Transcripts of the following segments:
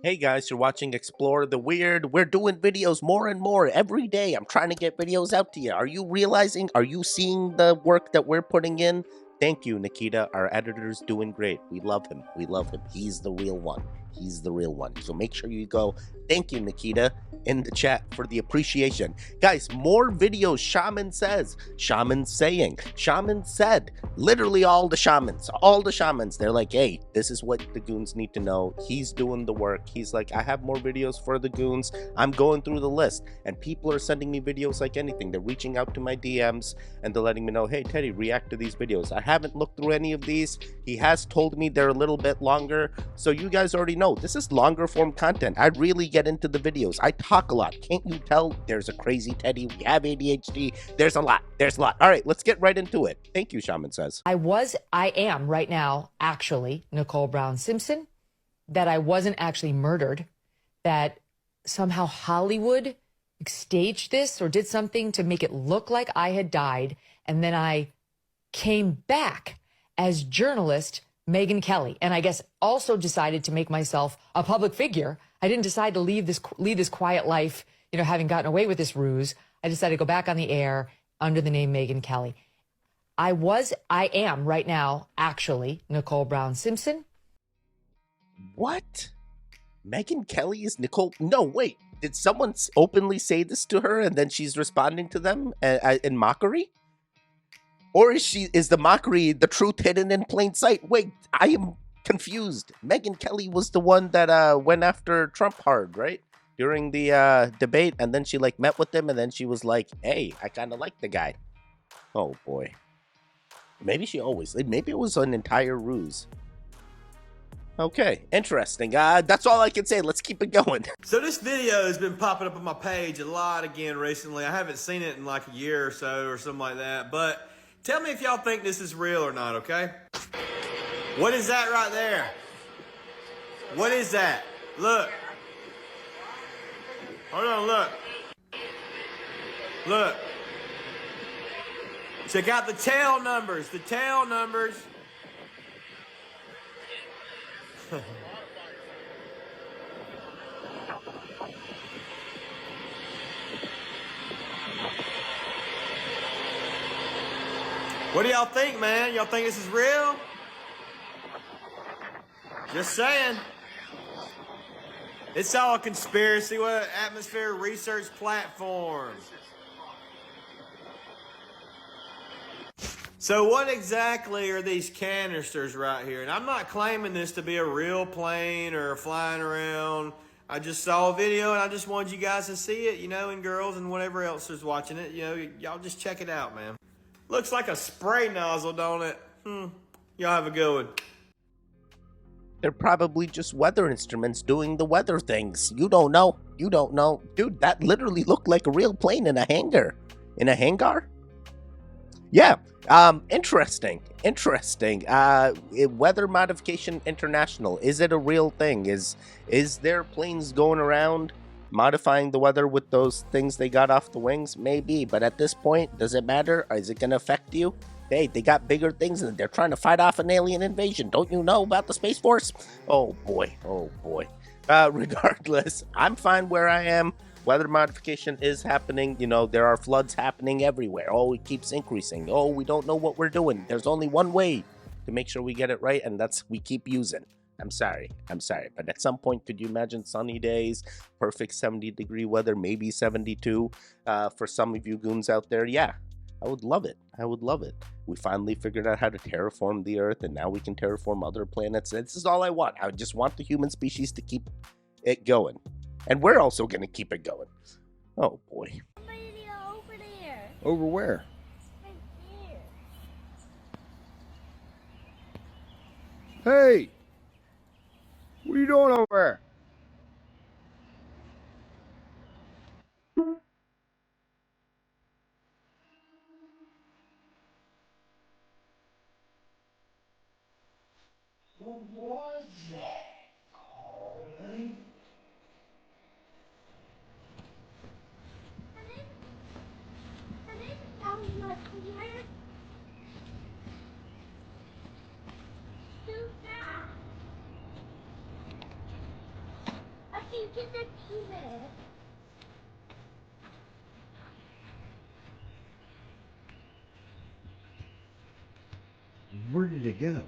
Hey guys, you're watching Explore the Weird. We're doing videos more and more every day. I'm trying to get videos out to you. Are you realizing? Are you seeing the work that we're putting in? Thank you, Nikita. Our editor's doing great. We love him. We love him. He's the real one. He's the real one. So make sure you go, thank you, Nikita, in the chat for the appreciation. Guys, more videos. Shaman says, Shaman saying, Shaman said. Literally all the shamans, they're like, hey, this is what the goons need to know. He's doing the work. He's like, I have more videos for the goons. I'm going through the list, and people are sending me videos like anything. They're reaching out to my DMs and they're letting me know, hey Teddy, react to these videos. I haven't looked through any of these. He has told me they're a little bit longer, so you guys already know this is longer form content. I really get into the videos. I talk a lot. Can't you tell? There's a crazy Teddy. We have ADHD. There's a lot. All right, let's get right into it. Thank you, Shaman says. I am right now, actually, Nicole Brown Simpson, that I wasn't actually murdered, that somehow Hollywood staged this or did something to make it look like I had died. And then I came back as journalist Megyn Kelly. And I guess also decided to make myself a public figure. I didn't decide to leave this quiet life, having gotten away with this ruse. I decided to go back on the air under the name Megyn Kelly. I am right now, actually, Nicole Brown Simpson. What? Megyn Kelly is Nicole? No, wait. Did someone openly say this to her and then she's responding to them in mockery? Or is the mockery the truth hidden in plain sight? Wait, I am confused. Megyn Kelly was the one that went after Trump hard, right? During the debate, and then she met with him, and then she was like, hey, I kind of like the guy. Oh boy. Maybe maybe it was an entire ruse. Okay, interesting. That's all I can say. Let's keep it going. So this video has been popping up on my page a lot again recently. I haven't seen it in like a year or so or something like that. But tell me if y'all think this is real or not, okay? What is that right there? What is that? Look. Hold on, look. Look. Check out the tail numbers. The tail numbers. What do y'all think, man? Y'all think this is real? Just saying. It's all a conspiracy. What an atmosphere research platform. So what exactly are these canisters right here? And I'm not claiming this to be a real plane or flying around. I just saw a video and I just wanted you guys to see it, and girls and whatever else is watching it. Y'all just check it out, man. Looks like a spray nozzle, don't it? Y'all have a good one. They're probably just weather instruments doing the weather things. You don't know. Dude, that literally looked like a real plane in a hangar. In a hangar? Yeah. Interesting. Weather Modification International. Is it a real thing? Is there planes going around modifying the weather with those things they got off the wings? Maybe, but at this point, does it matter? Is it going to affect you? Hey, they got bigger things and they're trying to fight off an alien invasion. Don't you know about the Space Force? Oh boy. Regardless, I'm fine where I am. Weather modification is happening. There are floods happening everywhere. Oh, it keeps increasing. Oh, we don't know what we're doing. There's only one way to make sure we get it right, and that's we keep using. I'm sorry. But at some point, could you imagine sunny days, perfect 70-degree weather, maybe 72 for some of you goons out there? Yeah, I would love it. We finally figured out how to terraform the Earth, and now we can terraform other planets. This is all I want. I just want the human species to keep it going. And we're also going to keep it going. Oh, boy. Over there. Over where? Right there. Hey! What are you doing over there? What was that, Colin? Get the TV. Where did it go?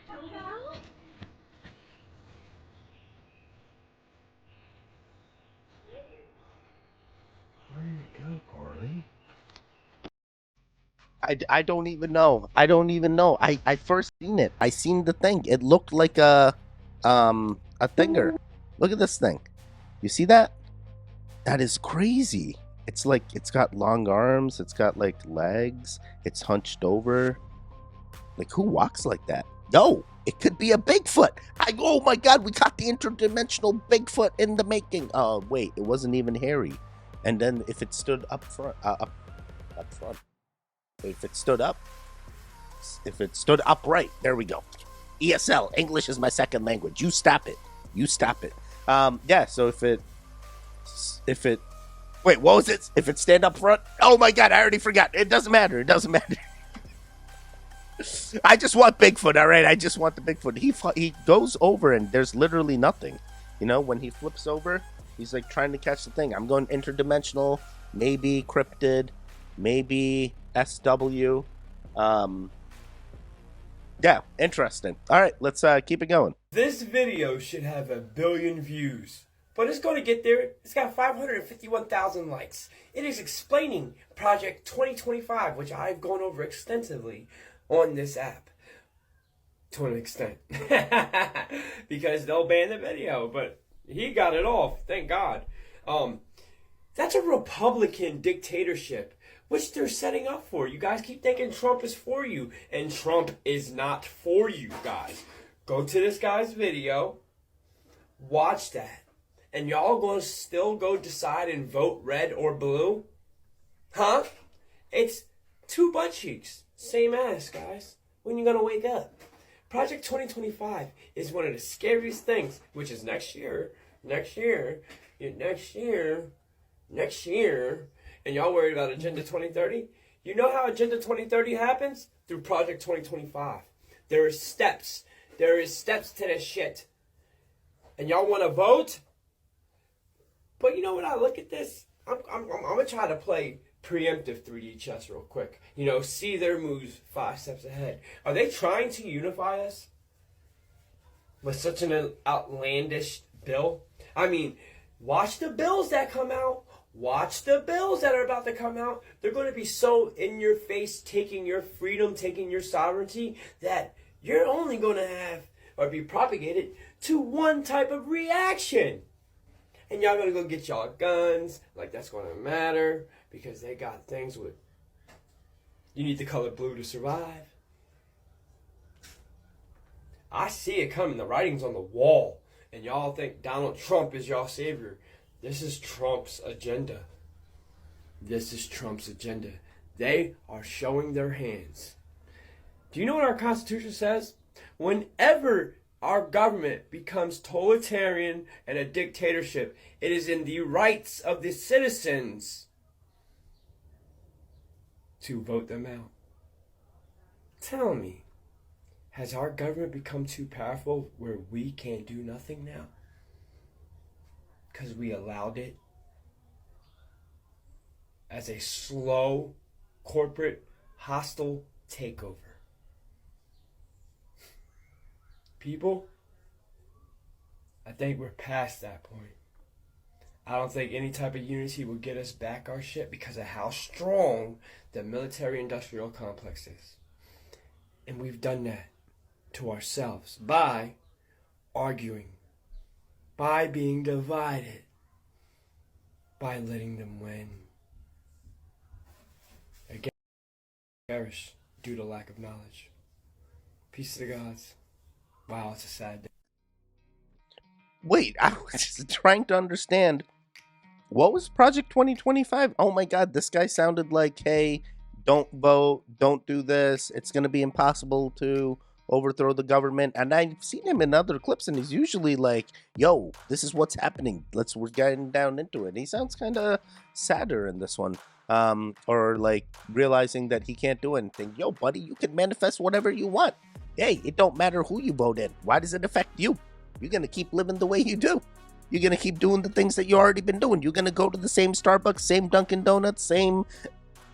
Don't know. Where did it go, Carly? I don't even know. I don't even know. I first seen it. I seen the thing. It looked like a thinger. Look at this thing. You see that? That is crazy. It's like it's got long arms, it's got like legs, it's hunched over. Like who walks like that? No, it could be a Bigfoot. Oh my god, we got the interdimensional Bigfoot in the making. Oh wait, it wasn't even hairy. And then if it stood up front, up front. If it stood up, if it stood upright, there we go. ESL, English is my second language. You stop it. You stop it. Yeah. So if it, wait, what was it? If it stand up front? Oh my god, I already forgot. It doesn't matter. It doesn't matter. I just want Bigfoot. All right, I just want the Bigfoot. He goes over and there's literally nothing. You know, when he flips over, he's like trying to catch the thing. I'm going interdimensional, maybe cryptid, maybe SW. Yeah, interesting. All right, let's keep it going. This video should have 1 billion views, but it's going to get there. It's got 551,000 likes. It is explaining Project 2025, which I've gone over extensively on this app to an extent because they'll ban the video, but he got it off, thank God. That's a Republican dictatorship, which they're setting up for. You guys keep thinking Trump is for you, and Trump is not for you guys. Go to this guy's video, watch that, and y'all gonna still go decide and vote red or blue? Huh? It's 2 butt cheeks, same ass, guys. When you gonna wake up? Project 2025 is one of the scariest things, which is next year, and y'all worried about Agenda 2030? You know how Agenda 2030 happens? Through Project 2025. There is steps. There is steps to this shit. And y'all want to vote? But you know what, I look at this, I'm going to try to play preemptive 3D chess real quick. You know, see their moves 5 steps ahead. Are they trying to unify us with such an outlandish bill? I mean, watch the bills that come out. Watch the bills that are about to come out. They're going to be so in your face, taking your freedom, taking your sovereignty, that you're only going to have or be propagated to one type of reaction. And y'all going to go get y'all guns, like that's going to matter, because they got things with, you need the color blue to survive. I see it coming. The writing's on the wall. And y'all think Donald Trump is y'all savior. This is Trump's agenda. This is Trump's agenda. They are showing their hands. Do you know what our Constitution says? Whenever our government becomes totalitarian and a dictatorship, it is in the rights of the citizens to vote them out. Tell me, has our government become too powerful where we can't do nothing now? Because we allowed it as a slow, corporate, hostile takeover. People, I think we're past that point. I don't think any type of unity will get us back our shit because of how strong the military-industrial complex is. And we've done that to ourselves by arguing, by being divided, by letting them win. Again, perish due to lack of knowledge. Peace to the gods. Wow, it's a sad day. Wait, I was just trying to understand. What was Project 2025? Oh my god, this guy sounded like, hey, don't vote, don't do this. It's going to be impossible to overthrow the government. And I've seen him in other clips, and he's usually like, yo, this is what's happening. We're getting down into it. He sounds kind of sadder in this one. Or like realizing that he can't do anything. Yo, buddy, you can manifest whatever you want. Hey, it don't matter who you vote in. Why does it affect you? You're going to keep living the way you do. You're gonna keep doing the things that you already been doing. You're gonna go to the same Starbucks, same Dunkin' Donuts, same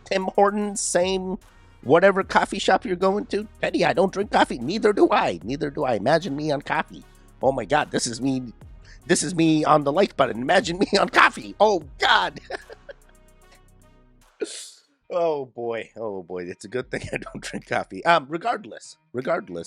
Tim Hortons, same whatever coffee shop you're going to. Teddy, I don't drink coffee. Neither do I. Neither do I. Imagine me on coffee. Oh my God, this is me. This is me on the like button. Imagine me on coffee. Oh God. Oh boy. Oh boy. It's a good thing I don't drink coffee. Regardless.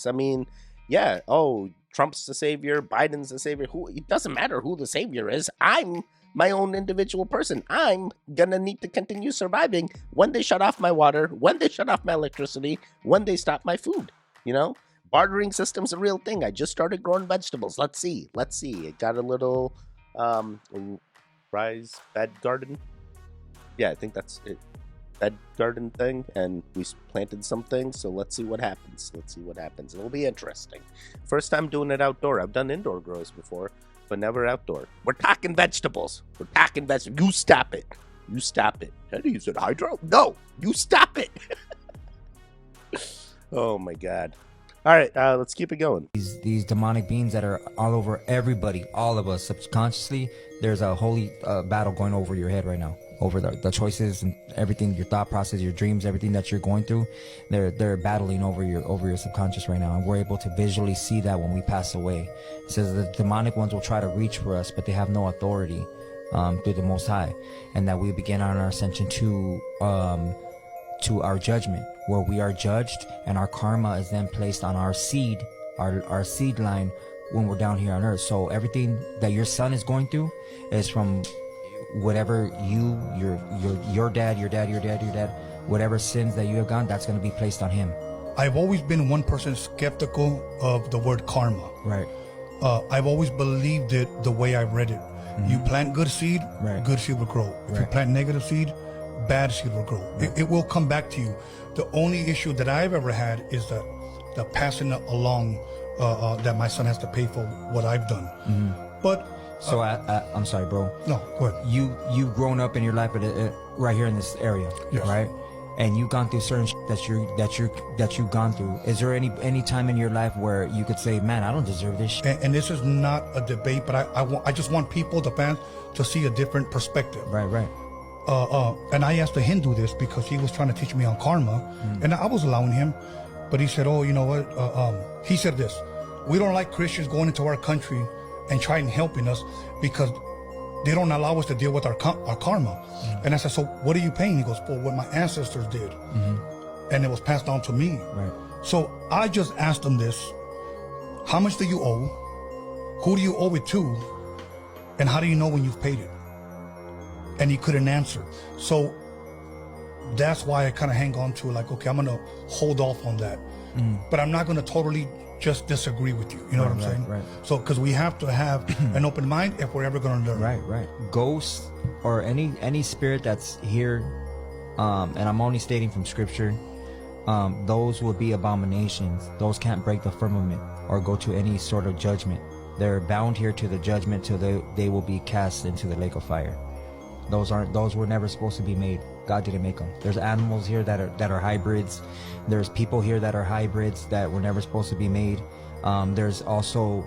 I mean, yeah. Oh, Trump's the savior. Biden's the savior. Who? It doesn't matter who the savior is. I'm my own individual person. I'm gonna need to continue surviving when they shut off my water, when they shut off my electricity, when they stop my food. You know, bartering system's a real thing. I just started growing vegetables. Let's see. It got a little rise bed garden. Yeah, I think that's it. Bed garden thing, and we planted some things, so let's see what happens. It'll be interesting. First time doing it outdoor. I've done indoor grows before, but never outdoor. We're talking vegetables. You stop it. Teddy, is it hydro? No, you stop it. Oh my God. All right, let's keep it going. These demonic beings that are all over everybody, all of us subconsciously. There's a holy battle going over your head right now, over the choices and everything, your thought process, your dreams, everything that you're going through. They're battling over your subconscious right now, and we're able to visually see that when we pass away. It says the demonic ones will try to reach for us, but they have no authority through the Most High, and that we begin on our ascension to our judgment, where we are judged, and our karma is then placed on our seed line when we're down here on earth. So everything that your son is going through is from whatever your dad, whatever sins that you have gone, that's going to be placed on him. I've always been one person skeptical of the word karma. Right. I've always believed it the way I read it. Mm-hmm. You plant good seed, right, good seed will grow. If right, you plant negative seed, bad seed will grow. Right. It will come back to you. The only issue that I've ever had is the passing along that my son has to pay for what I've done. Mm-hmm. But so I'm sorry, bro. No, go ahead. You've grown up in your life right here in this area, yes, right? And you've gone through certain that you've gone through. Is there any time in your life where you could say, "Man, I don't deserve this shit"? And this is not a debate, but I just want people, the fans, to see a different perspective. Right. And I asked a Hindu this because he was trying to teach me on karma, and I was allowing him, but he said, "Oh, you know what?" He said this: "We don't like Christians going into our country and trying helping us because they don't allow us to deal with our karma." Mm-hmm. And I said, "So what are you paying?" He goes, "For what my ancestors did, and it was passed on to me." Right. So I just asked him this: "How much do you owe? Who do you owe it to? And how do you know when you've paid it?" And he couldn't answer. So that's why I kind of hang on to, like, okay, I'm gonna hold off on that, but I'm not gonna totally just disagree with you. You know what I'm saying? Right. So, because we have to have an open mind if we're ever gonna learn. Right. Ghosts or any spirit that's here, and I'm only stating from scripture, those will be abominations. Those can't break the firmament or go to any sort of judgment. They're bound here to the judgment till they will be cast into the lake of fire. Those were never supposed to be made. God didn't make them. There's animals here that are hybrids. There's people here that are hybrids that were never supposed to be made. There's also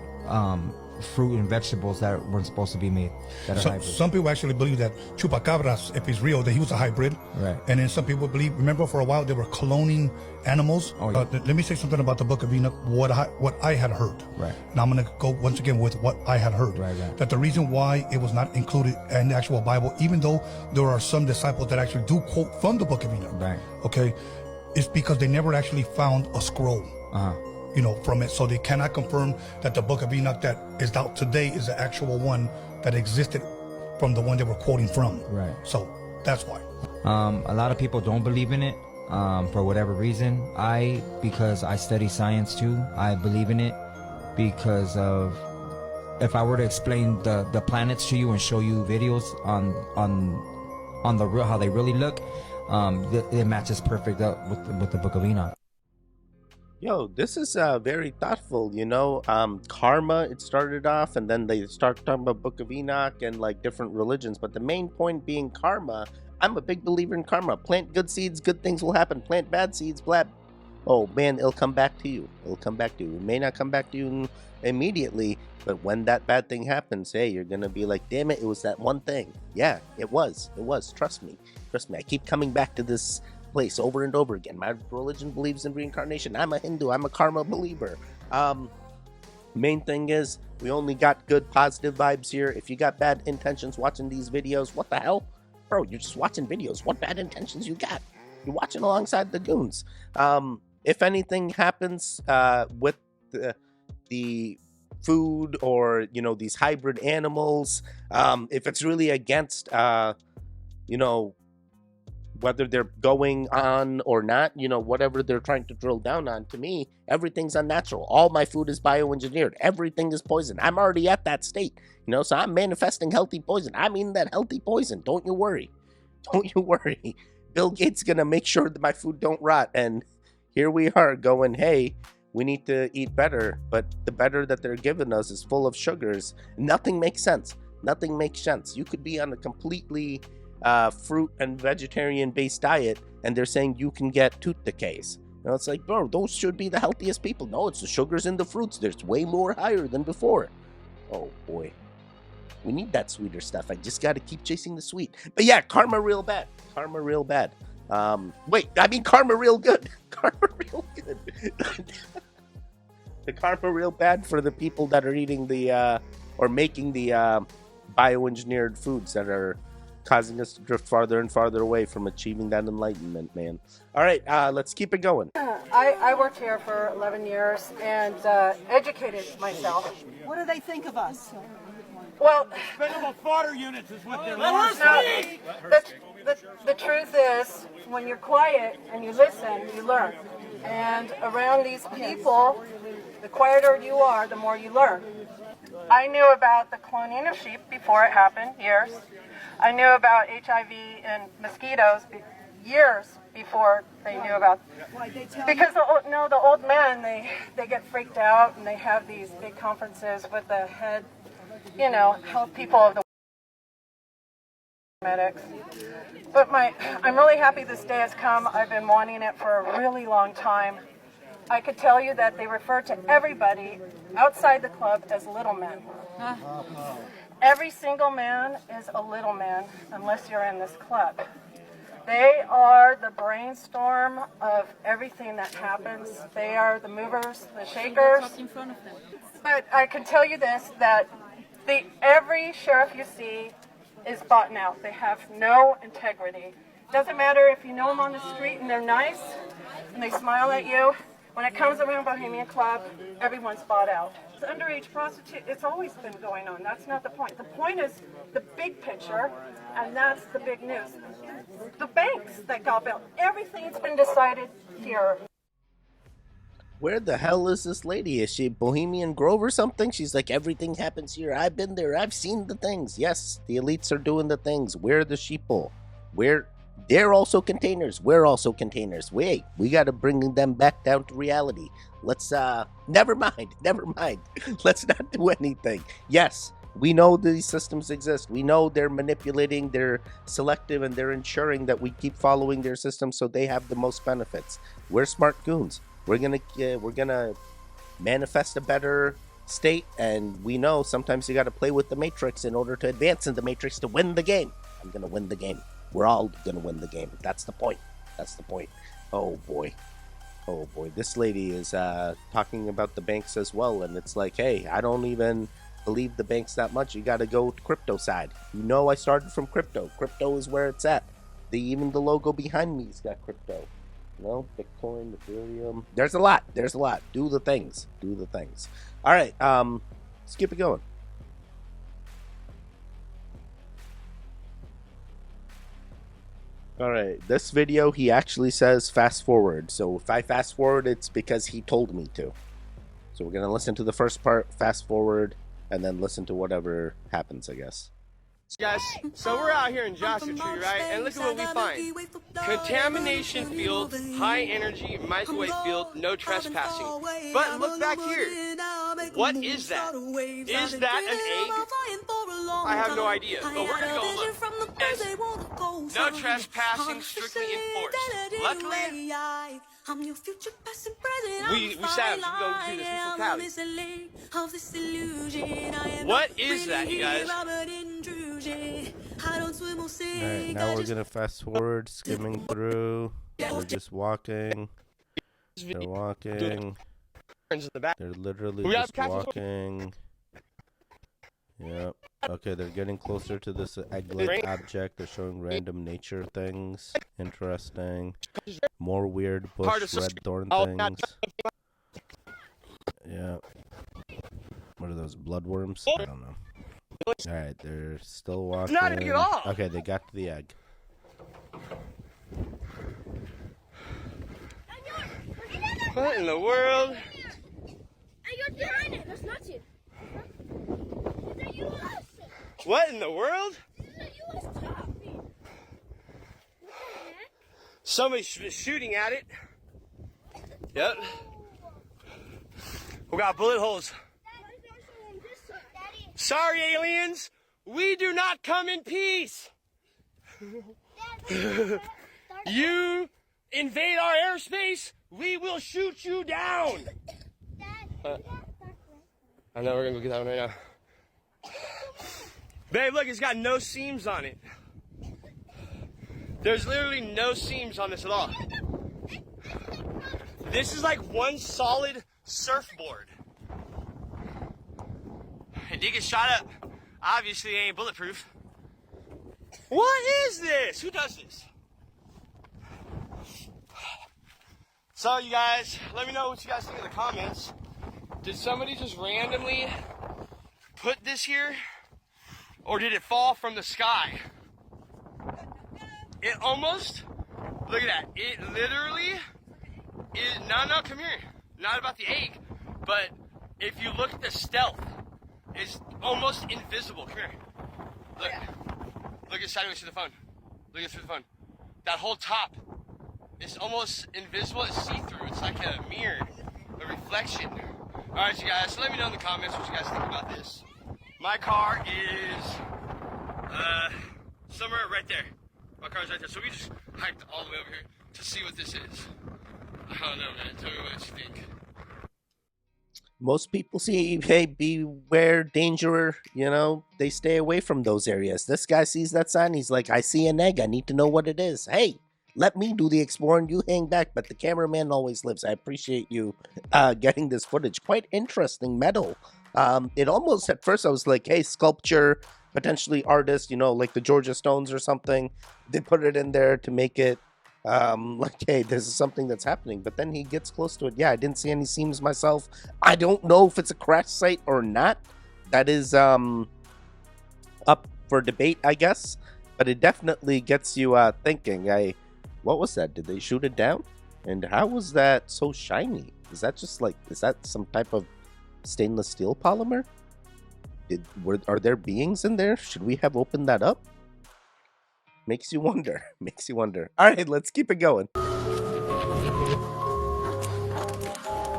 fruit and vegetables that weren't supposed to be made that are hybrids. Some people actually believe that Chupacabras, if he's real, that he was a hybrid. Right. And then some people believe, remember for a while they were cloning animals. Oh, yeah. Let me say something about the Book of Enoch, what I had heard. Right. And I'm going to go once again with what I had heard. Right. That the reason why it was not included in the actual Bible, even though there are some disciples that actually do quote from the Book of Enoch. Right. Okay. It's because they never actually found a scroll. You know, from it, so they cannot confirm that the Book of Enoch that is out today is the actual one that existed from the one they were quoting from. Right. So that's why. A lot of people don't believe in it for whatever reason. Because I study science too, I believe in it because of, if I were to explain the planets to you and show you videos on the real, how they really look, it matches perfect up with the Book of Enoch. Yo, this is very thoughtful, you know. Karma, it started off, and then they start talking about Book of Enoch and like different religions, but the main point being karma. I'm a big believer in karma. Plant good seeds, good things will happen. Plant bad seeds, blah. Oh man, it'll come back to you. It may not come back to you immediately, But when that bad thing happens, hey, you're gonna be like, damn it was that one thing. Yeah, it was, trust me, I keep coming back to this place over and over again. My religion believes in reincarnation. I'm a Hindu, I'm a karma believer. Main thing is, we only got good positive vibes here. If you got bad intentions watching these videos, what the hell? Bro, you're just watching videos. What bad intentions you got? You're watching alongside the goons. If anything happens with the food, or these hybrid animals, if it's really against whether they're going on or not, whatever they're trying to drill down on, to me, everything's unnatural. All my food is bioengineered. Everything is poison. I'm already at that state, so I'm manifesting healthy poison. I mean that healthy poison. Don't you worry. Bill Gates gonna make sure that my food don't rot. And here we are going, hey, we need to eat better, but the better that they're giving us is full of sugars. Nothing makes sense. You could be on a completely fruit and vegetarian based diet, and they're saying you can get tooth decays. It's like, bro, those should be the healthiest people. No, it's the sugars in the fruits. There's way more higher than before. Oh boy, we need that sweeter stuff. I just got to keep chasing the sweet. But yeah, karma real bad. Karma real bad. Karma real good. The karma real bad for the people that are eating the or making the bioengineered foods that are causing us to drift farther and farther away from achieving that enlightenment, man. All right, let's keep it going. I worked here for 11 years and educated myself. What do they think of us? Well, Expendable fodder units is what they're the truth is, when you're quiet and you listen, you learn. And around these people, the quieter you are, the more you learn. I knew about the cloning of sheep before it happened, years. I knew about HIV and mosquitoes years before they knew about. Because the old men, they get freaked out and they have these big conferences with the head, health people of the medics. But I'm really happy this day has come. I've been wanting it for a really long time. I could tell you that they refer to everybody outside the club as little men. Every single man is a little man unless you're in this club. They are the brainstorm of everything that happens. They are the movers, the shakers. But I can tell you this, that every sheriff you see is bought out. They have no integrity. Doesn't matter if you know them on the street and they're nice and they smile at you. When it comes around Bohemian Club, everyone's bought out. It's underage prostitute. It's always been going on. That's not the point. The point is the big picture, and that's the big news. The banks that got built, everything's been decided here. Where the hell is this lady? Is she Bohemian Grove or something? She's like, everything happens here. I've been there. I've seen the things. Yes, the elites are doing the things. We're the sheeple. They're also containers. We're also containers. Wait, we got to bring them back down to reality. Let's, never mind. Let's not do anything. Yes, we know these systems exist. We know they're manipulating, they're selective, and they're ensuring that we keep following their systems so they have the most benefits. We're smart goons. We're gonna manifest a better state, and we know sometimes you got to play with the matrix in order to advance in the matrix to win the game. I'm gonna win the game. We're all gonna win the game. That's the point. Oh boy. This lady is talking about the banks as well, and it's like, hey, I don't even believe the banks that much. You got to go to crypto side. I started from crypto. Crypto is where it's at. Even the logo behind me has got crypto. Bitcoin, Ethereum. There's a lot. Do the things. All right. Let's keep it going. All right, this video, he actually says fast forward. So if I fast forward, it's because he told me to. So we're going to listen to the first part, fast forward, and then listen to whatever happens, I guess. Guys, so we're out here in Joshua Tree, right? And look at what we find. Contamination field, high energy, microwave field, no trespassing. But look back here. What is that? Is that an egg? I have no idea, but we're gonna go look. Yes. No trespassing, strictly enforced. Luckily, we savage. We gonna do this. We from Cali. What is that, you guys? Alright, now we're gonna fast forward, skimming through. They're just walking. They're walking. They're literally just walking. Yep. Okay, they're getting closer to this egg-like object. They're showing random nature things. Interesting. More weird bush red thorn things. Yeah. What are those, bloodworms? I don't know. Alright, they're still walking. Not at all. Okay, they got to the egg. What in the world? What in the world? Somebody's shooting at it. Yep. We got bullet holes. Sorry, aliens. We do not come in peace. You invade our airspace, we will shoot you down. I know, we're gonna go get that one right now. Babe, look, it's got no seams on it. There's literally no seams on this at all. This is like one solid surfboard. It did get shot up. Obviously, it ain't bulletproof. What is this? Who does this? So, you guys, let me know what you guys think in the comments. Did somebody just randomly put this here? Or did it fall from the sky? It almost, look at that. It literally is, no, come here. Not about the egg, but if you look at the stealth, it's almost invisible. Come here. Look. Look at sideways to the phone. Look at through the phone. That whole top is almost invisible. It's see-through. It's like a mirror, a reflection. All right, you guys. So let me know in the comments what you guys think about this. My car is somewhere right there. My car's right there. So we just hiked all the way over here to see what this is. I don't know, man. Tell me what you think. Most people see, hey, beware, danger, you know, they stay away from those areas. This guy sees that sign, he's like, I see an egg, I need to know what it is. Hey, let me do the exploring, you hang back, but the cameraman always lives. I appreciate you getting this footage. Quite interesting metal. It almost, at first I was like, hey, sculpture, potentially artist, you know, like the Georgia Stones or something. They put it in there to make it like, hey, this is something that's happening. But then he gets close to it. Yeah, I didn't see any seams myself. I don't know if it's a crash site or not. That is up for debate, I guess. But it definitely gets you thinking. What was that? Did they shoot it down? And how was that so shiny? Is that just like, is that some type of stainless steel polymer? Are there beings in there? Should we have opened that up? Makes you wonder. Makes you wonder. All right, let's keep it going.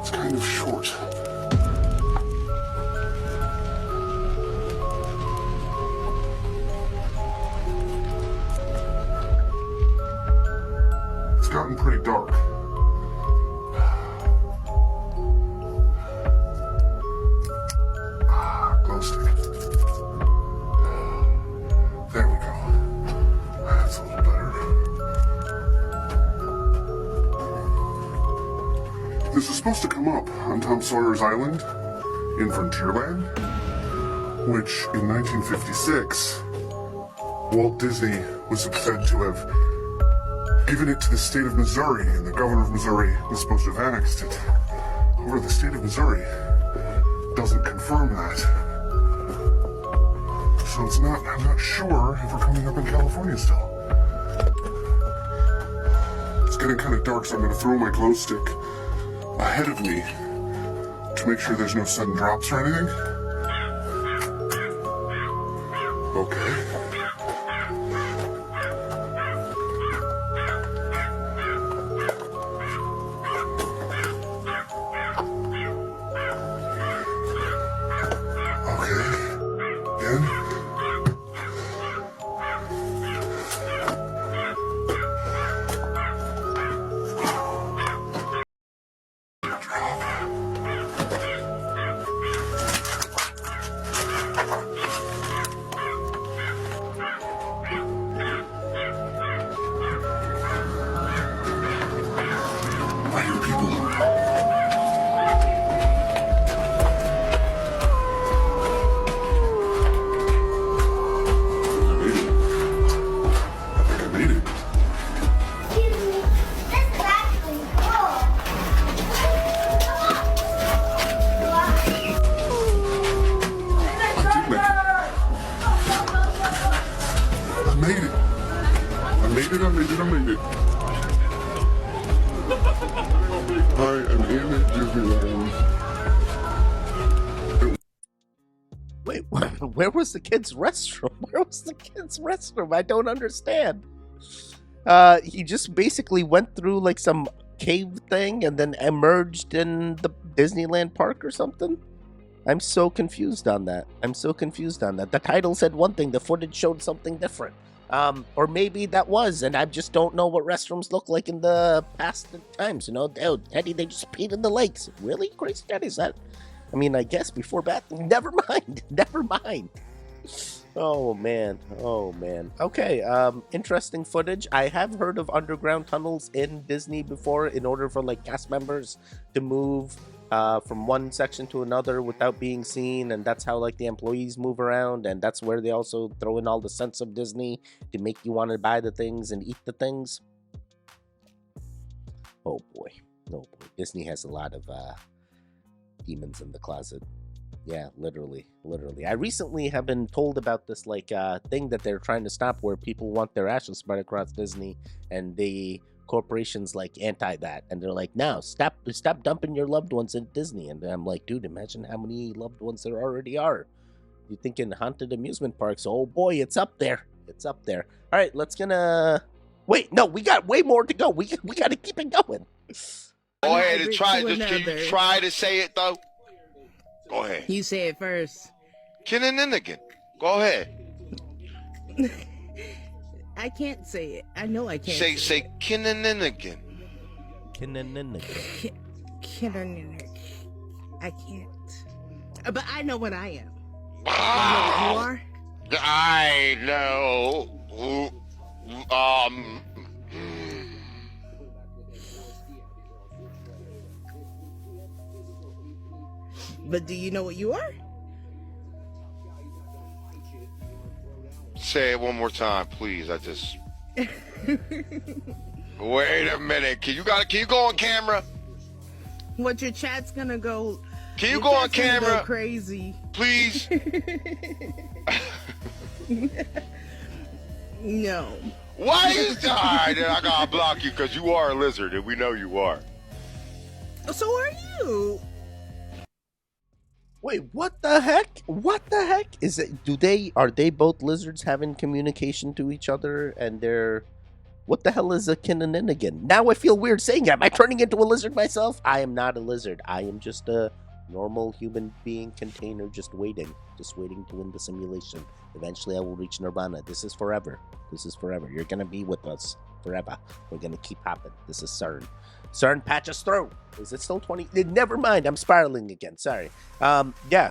It's kind of short. It's gotten pretty dark. Glow stick. There we go. That's a little better. This is supposed to come up on Tom Sawyer's Island in Frontierland, which in 1956, Walt Disney was said to have given it to the state of Missouri, and the governor of Missouri was supposed to have annexed it. However, the state of Missouri doesn't confirm that. So I'm not sure if we're coming up in California still. It's getting kind of dark, so I'm gonna throw my glow stick ahead of me to make sure there's no sudden drops or anything. Okay. I made it, I made it. I am in Disneyland. Wait, where was the kid's restroom? Where was the kid's restroom? I don't understand. He just basically went through like some cave thing and then emerged in the Disneyland park or something. I'm so confused on that. The title said one thing, the footage showed something different. Or maybe that was, and I just don't know what restrooms look like in the past times. You know, oh, Teddy, they just peed in the lakes. Really, Crazy Teddy? Is that? I mean, I guess before bath. Never mind. Never mind. Oh man. Okay. Interesting footage. I have heard of underground tunnels in Disney before, in order for like cast members to move from one section to another without being seen, and that's how like the employees move around, and that's where they also throw in all the scents of Disney to make you want to buy the things and eat the things. Oh boy. Disney has a lot of demons in the closet. Yeah, literally. I recently have been told about this like thing that they're trying to stop, where people want their ashes spread across Disney, and the corporations like anti that, and they're like, no, stop dumping your loved ones in Disney. And I'm like, dude, imagine how many loved ones there already are. You thinking haunted amusement parks? Oh boy, it's up there. All right, wait, no, we got way more to go. We got to keep it going. Go ahead and try. Can you try to say it though? Go ahead. You say it first. Kinnininigan. Go ahead. I can't say it. I know I can't. Say Kinnininigan. Kinnininigan. I can't. But I know what I am. Wow. You are? I know. But do you know what you are? Say it one more time, please. I just. Wait a minute. Can you go on camera? What, your chat's gonna go? Can you go on camera? Go crazy. Please. No. Why is that? I gotta block you because you are a lizard, and we know you are. So are you. Wait, what the heck? Is it? Are they both lizards having communication to each other? And what the hell is a Kinnininigan? Now I feel weird saying it. Am I turning into a lizard myself? I am not a lizard. I am just a normal human being container, just waiting to win the simulation. Eventually I will reach Nirvana. This is forever. You're gonna be with us forever. We're gonna keep hopping. This is CERN. CERN, patch us through. Is it still 20? Never mind. I'm spiraling again. Sorry. Yeah.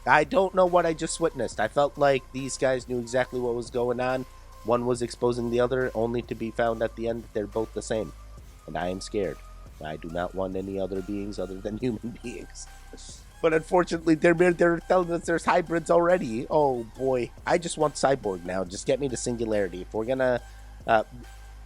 I don't know what I just witnessed. I felt like these guys knew exactly what was going on. One was exposing the other, only to be found at the end that they're both the same. And I am scared. I do not want any other beings other than human beings. But unfortunately, they're telling us there's hybrids already. Oh boy. I just want Cyborg now. Just get me to Singularity. If we're gonna...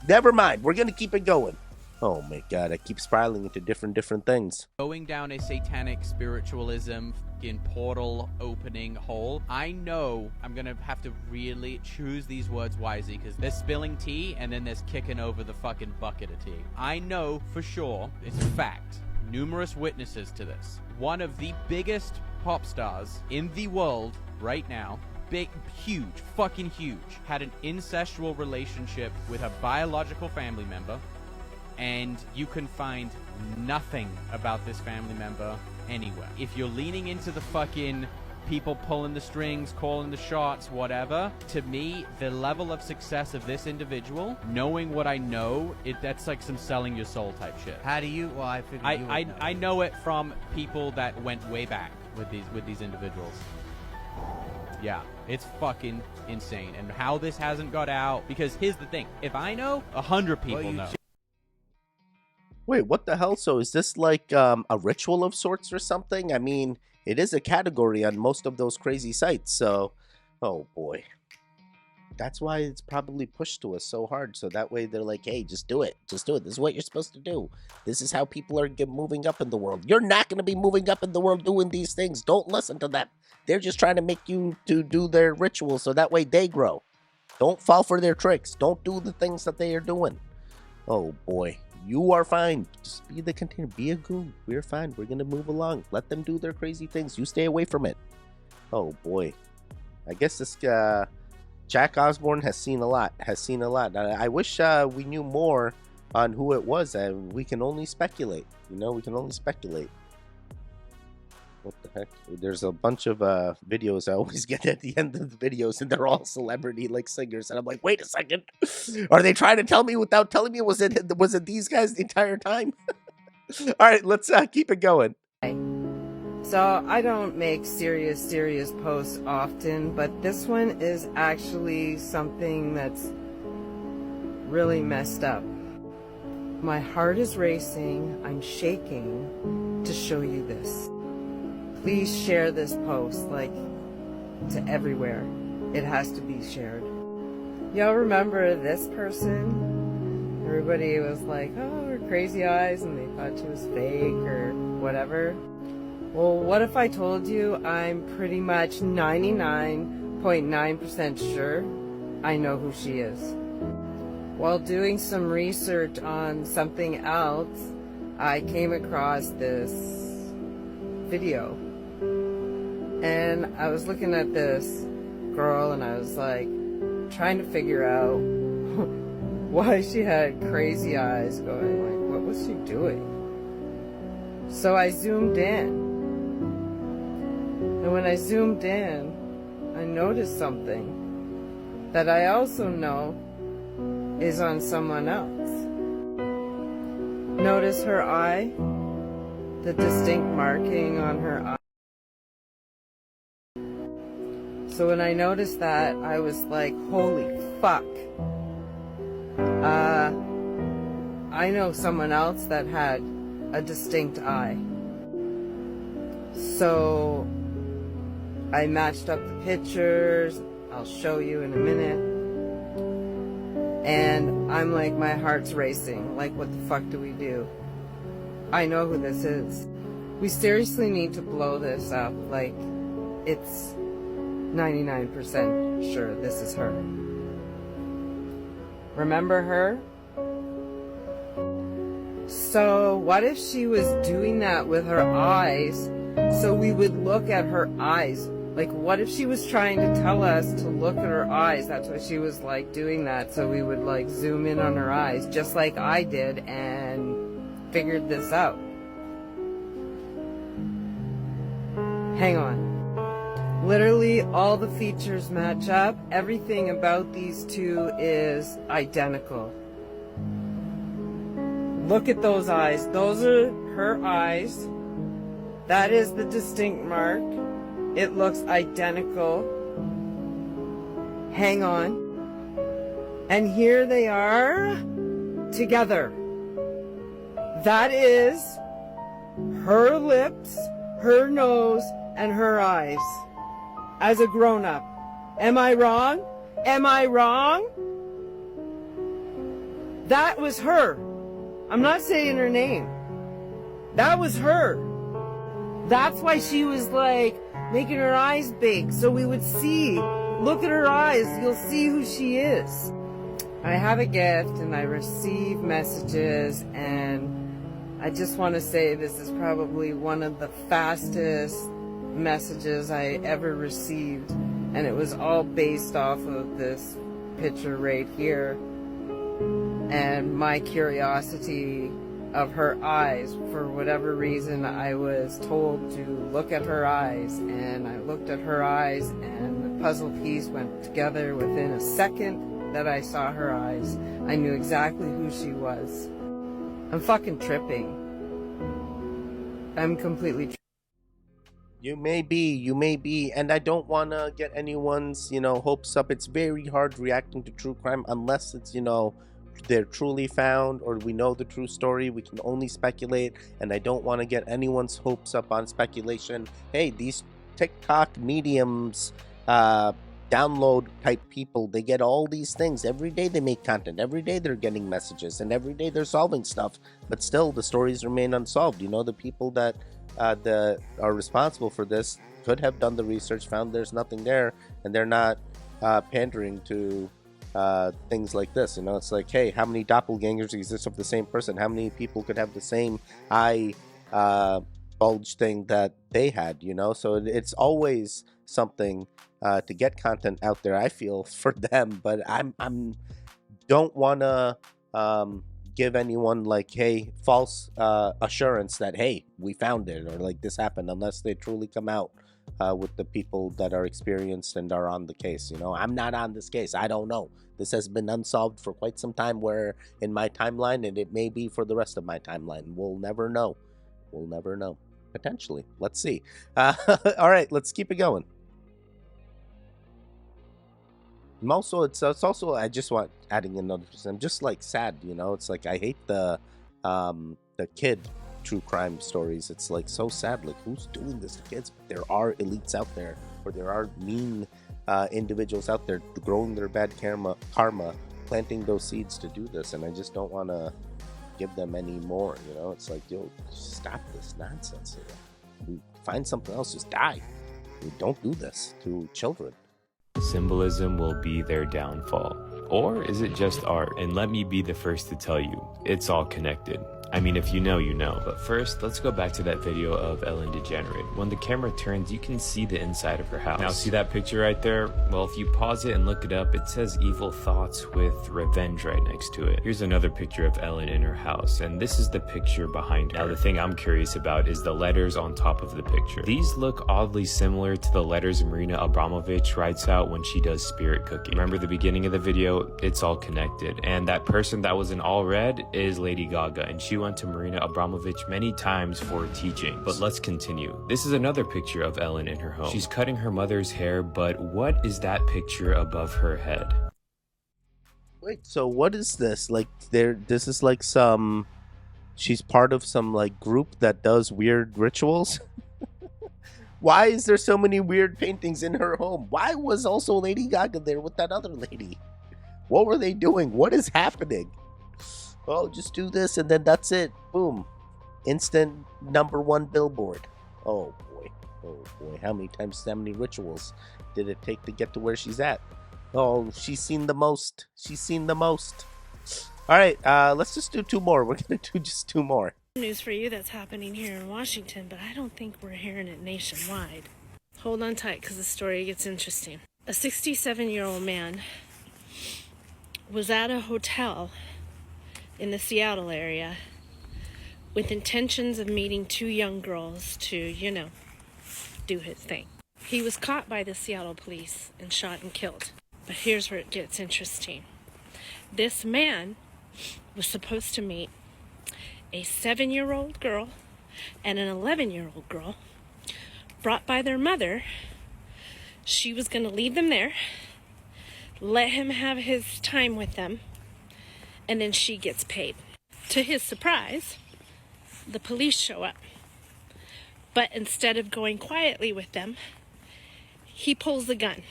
never mind. We're gonna keep it going. Oh my god, I keep spiraling into different things. Going down a satanic spiritualism in portal opening hole. I know I'm gonna have to really choose these words wisely, because there's spilling tea and then there's kicking over the fucking bucket of tea. I know for sure, it's a fact, numerous witnesses to this. One of the biggest pop stars in the world right now, big, huge, fucking huge, had an incestual relationship with a biological family member. And you can find nothing about this family member anywhere. If you're leaning into the fucking people pulling the strings, calling the shots, whatever, to me, the level of success of this individual, knowing what I know, that's like some selling your soul type shit. How do you? Well, I figured you would know. I know it from people that went way back with these individuals. Yeah, it's fucking insane. And how this hasn't got out, because here's the thing, if I know, 100 people know. Wait, what the hell? So is this like a ritual of sorts or something? I mean, it is a category on most of those crazy sites, so... Oh boy. That's why it's probably pushed to us so hard, so that way they're like, hey, just do it. This is what you're supposed to do. This is how people are moving up in the world. You're not going to be moving up in the world doing these things. Don't listen to them. They're just trying to make you to do their rituals so that way they grow. Don't fall for their tricks. Don't do the things that they are doing. Oh boy, you are fine. Just be the container. Be a goon. We're fine. We're gonna move along. Let them do their crazy things. You stay away from it. Oh boy, I guess this Jack Osborne has seen a lot. I wish we knew more on who it was. We can only speculate. You know, we can only speculate. What the heck? There's a bunch of videos I always get at the end of the videos, and they're all celebrity like singers, and I'm like, wait a second, are they trying to tell me without telling me? Was it these guys the entire time? All right, let's keep it going. So I don't make serious posts often, but this one is actually something that's really messed up. My heart is racing. I'm shaking to show you this. Please share this post, like, to everywhere. It has to be shared. Y'all remember this person? Everybody was like, oh, her crazy eyes, and they thought she was fake or whatever. Well, what if I told you I'm pretty much 99.9% sure I know who she is? While doing some research on something else, I came across this video. And I was looking at this girl and I was like trying to figure out why she had crazy eyes, going like, what was she doing? So I zoomed in. And when I zoomed in, I noticed something that I also know is on someone else. Notice her eye, the distinct marking on her eye. So when I noticed that, I was like, holy fuck. I know someone else that had a distinct eye. So I matched up the pictures. I'll show you in a minute. And I'm like, my heart's racing. Like, what the fuck do we do? I know who this is. We seriously need to blow this up. Like, it's 99% sure this is her. Remember her? So what if she was doing that with her eyes so we would look at her eyes? Like, what if she was trying to tell us to look at her eyes? That's why she was like doing that, so we would like zoom in on her eyes, just like I did, and figured this out. Hang on. Literally all the features match up. Everything about these two is identical. Look at those eyes. Those are her eyes. That is the distinct mark. It looks identical. Hang on. And here they are together. That is her lips, her nose, and her eyes. As a grown-up. Am I wrong? Am I wrong? That was her. I'm not saying her name. That was her. That's why she was like making her eyes big so we would see. Look at her eyes. You'll see who she is. I have a gift and I receive messages, and I just want to say this is probably one of the fastest messages I ever received, and it was all based off of this picture right here and my curiosity of her eyes. For whatever reason, I was told to look at her eyes, and I looked at her eyes, and the puzzle piece went together within a second that I saw her eyes. I knew exactly who she was. I'm fucking tripping. I'm completely tripping. You may be, and I don't want to get anyone's, hopes up. It's very hard reacting to true crime unless it's, they're truly found or we know the true story. We can only speculate, and I don't want to get anyone's hopes up on speculation. Hey, these TikTok mediums, download type people, they get all these things. Every day they make content. Every day they're getting messages, and every day they're solving stuff. But still, the stories remain unsolved. The people that are responsible for this could have done the research, found there's nothing there, and they're not pandering to things like this. You know, it's like, hey, how many doppelgangers exist of the same person? How many people could have the same eye bulge thing that they had? You know, so it's always something to get content out there, I feel, for them. But I'm don't want to give anyone like, hey, false assurance that, hey, we found it, or like this happened, unless they truly come out with the people that are experienced and are on the case. You know, I'm not on this case. I don't know. This has been unsolved for quite some time, where in my timeline, and it may be for the rest of my timeline. We'll never know. We'll never know. Potentially. Let's see. All right, let's keep it going. And also, it's also, I just want adding another. I'm just like sad, you know. It's like I hate the kid true crime stories. It's like so sad. Like, who's doing this to kids? There are elites out there, or there are mean individuals out there growing their bad karma, planting those seeds to do this. And I just don't want to give them any more. You know, it's like, yo, stop this nonsense. Find something else. Just die. Don't do this to children. Symbolism will be their downfall. Or is it just art? And let me be the first to tell you, it's all connected. I mean, if you know, you know. But first, let's go back to that video of Ellen DeGenerate. When the camera turns, you can see the inside of her house. Now, see that picture right there? Well, if you pause it and look it up, it says evil thoughts with revenge right next to it. Here's another picture of Ellen in her house, and this is the picture behind her. Now, the thing I'm curious about is the letters on top of the picture. These look oddly similar to the letters Marina Abramovich writes out when she does spirit cooking. Remember the beginning of the video? It's all connected. And that person that was in all red is Lady Gaga, and she went to Marina Abramovich many times for teaching. But let's continue. This is another picture of Ellen in her home. She's cutting her mother's hair, but what is that picture above her head? Wait, so what is this? Like, this is like some, she's part of some like group that does weird rituals? Why is there so many weird paintings in her home? Why was also Lady Gaga there with that other lady? What were they doing? What is happening? Oh, just do this and then that's it. Boom. Instant #1 billboard. Oh boy. Oh boy. How many rituals did it take to get to where she's at? Oh, she's seen the most. She's seen the most. All right, let's just do 2 more. We're going to do just 2 more. News for you that's happening here in Washington, but I don't think we're hearing it nationwide. Hold on tight because the story gets interesting. A 67-year-old man was at a hotel in the Seattle area with intentions of meeting 2 young girls to, you know, do his thing. He was caught by the Seattle police and shot and killed. But here's where it gets interesting. This man was supposed to meet a 7-year-old girl and an 11-year-old girl brought by their mother. She was going to leave them there, let him have his time with them, and then she gets paid. To his surprise, the police show up. But instead of going quietly with them, he pulls the gun.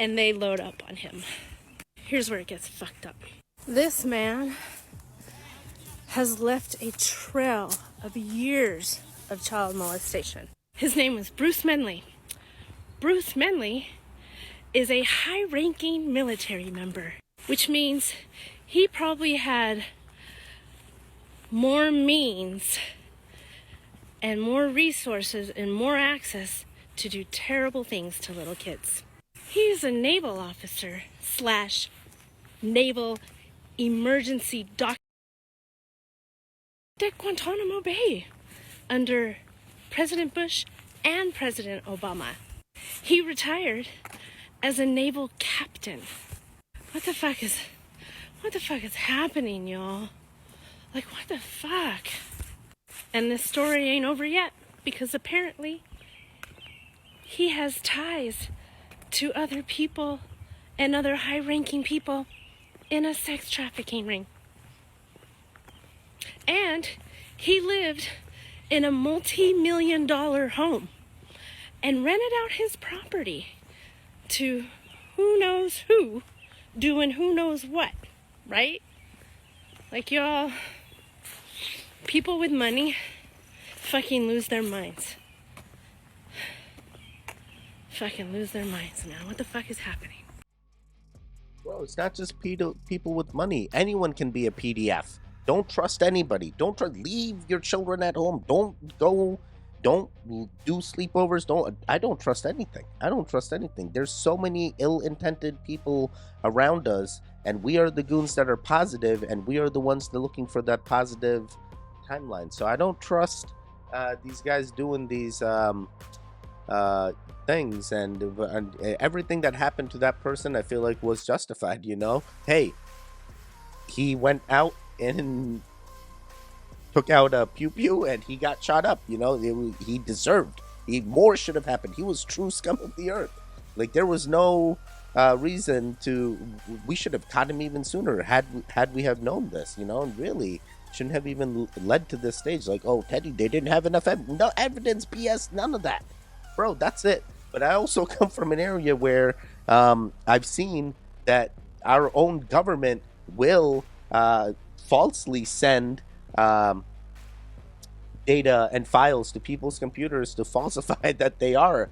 And they load up on him. Here's where it gets fucked up. This man has left a trail of years of child molestation. His name was Bruce Menley. Bruce Menley is a high-ranking military member, which means he probably had more means and more resources and more access to do terrible things to little kids. He is a naval officer / naval emergency doctor at Guantanamo Bay under President Bush and President Obama. He retired as a naval captain. What the fuck is happening, y'all? Like, what the fuck? And this story ain't over yet, because apparently he has ties to other people and other high-ranking people in a sex trafficking ring. And he lived in a multi-million-dollar home and rented out his property to who knows who doing who knows what, right? Like, y'all, people with money fucking lose their minds. fucking lose their minds, man. What the fuck is happening? Bro, it's not just people with money. Anyone can be a PDF. Don't trust anybody. Leave your children at home. Don't do sleepovers. I don't trust anything. I don't trust anything. There's so many ill-intended people around us, and we are the goons that are positive, and we are the ones that are looking for that positive timeline. So I don't trust these guys doing these things, and everything that happened to that person, I feel like was justified. Hey, he went out and took out a pew pew and he got shot up. He deserved. More should have happened. He was true scum of the earth. Like, there was no reason to. We should have caught him even sooner had we have known this. And really shouldn't have even led to this stage. Like, oh, Teddy, they didn't have enough no evidence. PS, none of that, bro. That's it. But I also come from an area where I've seen that our own government will falsely send data and files to people's computers to falsify that they are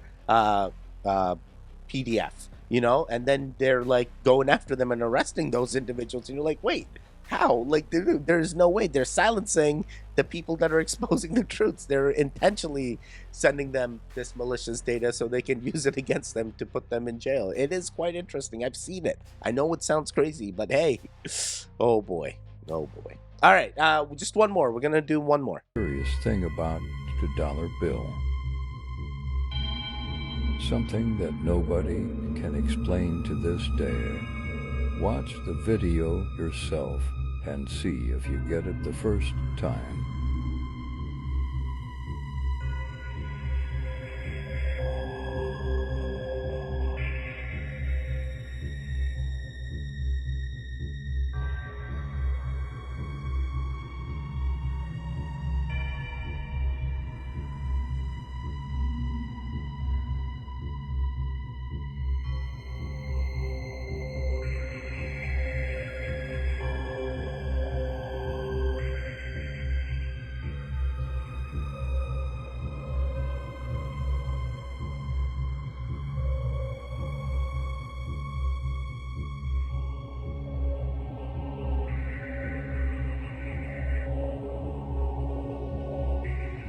PDF, and then they're like going after them and arresting those individuals. And you're like, wait, how? Like, there's no way. They're silencing the people that are exposing the truths. They're intentionally sending them this malicious data so they can use it against them to put them in jail. It is quite interesting. I've seen it. I know it sounds crazy, but hey, oh boy. All right, just one more. We're gonna do one more. Curious thing about the dollar bill. Something that nobody can explain to this day. Watch the video yourself and see if you get it the first time.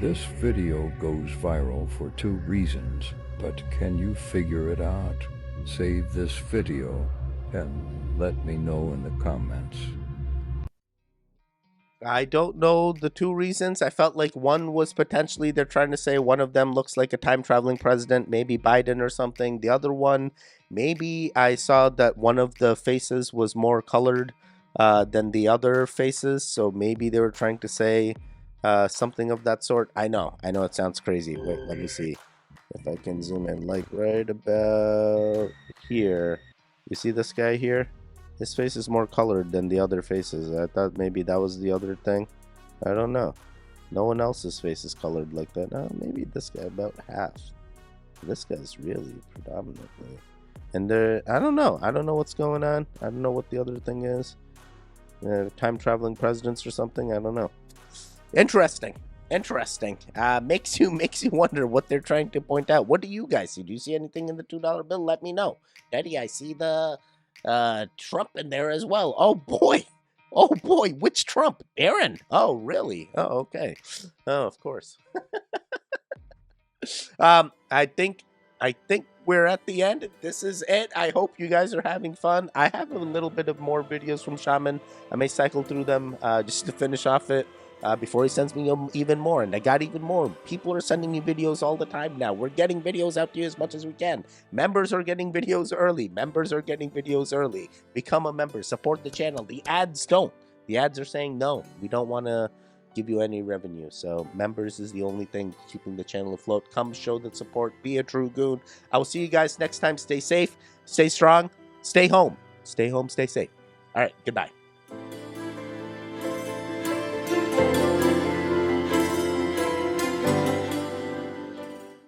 This video goes viral for 2 reasons, but can you figure it out? Save this video and let me know in the comments. I don't know the 2 reasons. I felt like one was potentially they're trying to say one of them looks like a time-traveling president, maybe Biden or something. The other one, maybe I saw that one of the faces was more colored than the other faces, so maybe they were trying to say something of that sort. I know it sounds crazy. Wait, let me see if I can zoom in, like right about here. You see this guy here? His face is more colored than the other faces. I thought maybe that was the other thing. I don't know. No one else's face is colored like that. Oh, maybe this guy about half. This guy's really predominantly. And I don't know. I don't know what's going on. I don't know what the other thing is. Time traveling presidents or something. I don't know. Interesting. Makes you wonder what they're trying to point out. What do you guys see? Do you see anything in the $2 bill? Let me know. Daddy, I see the Trump in there as well. Oh boy, which Trump? Aaron? Oh really? Oh okay. Oh, of course. I think we're at the end. This is it. I hope you guys are having fun. I have a little bit of more videos from Shaman. I may cycle through them just to finish off it before he sends me even more. And I got even more. People are sending me videos all the time now. We're getting videos out to you as much as we can. Members are getting videos early. Become a member. Support the channel. The ads don't. The ads are saying no. We don't want to give you any revenue. So members is the only thing keeping the channel afloat. Come show the support. Be a true goon. I will see you guys next time. Stay safe. Stay strong. Stay home. Stay safe. All right. Goodbye.